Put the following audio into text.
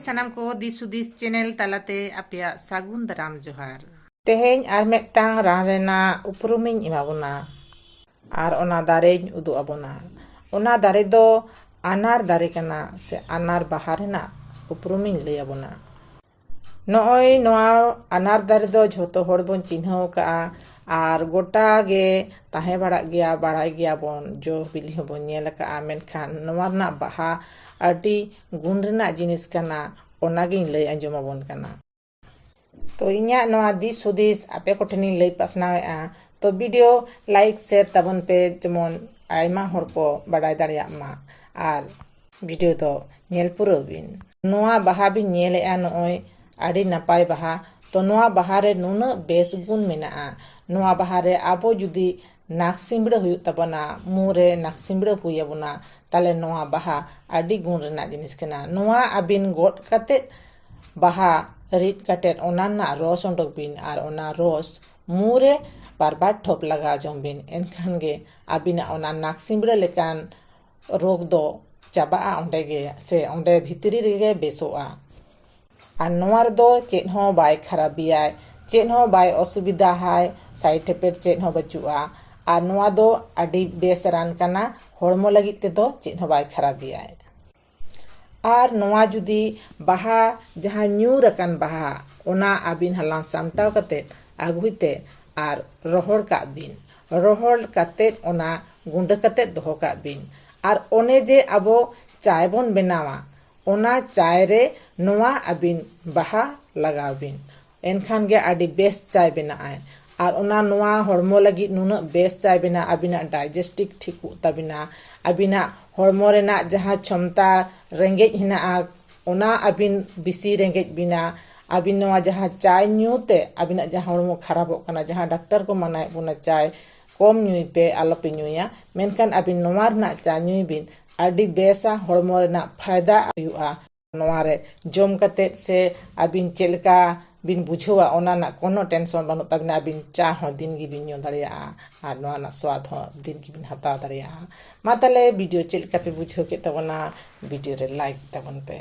sanam ko disudis channel talate apya sagun daram johar. Teheny ar mektang ran rena uprumiñ imabona. Ar ona dareñ udu abona. Ona dare do anar dare kana se anar bahar rena uprumiñ lay abona. Noy noa anar dare do jhoto hor bon chinhaw ka ar gota ge tahe barak gea baray gea bon jo bili hobon nyel ka menkhan noa rena baha adi gun rena jinis kana onagiñ lay anjom abon kana. To inya noa dis hudis ape kotheni lay pasnaw to video like share tabon pe jemon aima hor ko baday dareya ma ar video do nyel puro bin. Noa baha bin nyele noy adi napay baha to noa bahare nuna bes gun mena noa bahare abo judi naksimbra huyuk tabona mure naksimbra huyabona tale noa baha adi gun rena jinis kana. Noa abin got kate baha rit kate onana ros ondok bin ar ona ros mure barbar thop laga jom bin enkhan ge abina ona naksimbra lekan rog do chaba onde ge se onde bhitri rege besoa. Ar noa do chet ho bai kharabiya chet ho bai osubida hai side effect chet ho bachua ar noa do adi besaran kana hormo lagit te do chet ho bai kharabiya. Ar noa judi baha jaha nyur akan baha ona abin halang samtaw kate aguite ar rohor ka bin rohor kate ona gunda kate doho ka bin ar one je abo chai bon benawa ona chai re noa abin baha lagaw bin enkhan ge adi best chai benaay ar ona noa hormo lagi nuna best chai bena abina digestic thik tabina abina hormo rena jaha chomta rengej hina ona abin bisi rengej bina abin noa jaha chai nyute abina jaha hormo kharabok kana jaha doctor ko manai buna chai kom nyui pe alope nyuya menkhan abin noa na chai nyui bin adi besa hormo rena phaida ayua noa re jom kate se abin chelka bin bujhawa ona na kono tension banu tabina abin cha ho din gi bin nyo dareya ar noa na swad ho din gi bin hata dareya ma tale video chelka pe bujhaw ke tabona video re like tabon pe.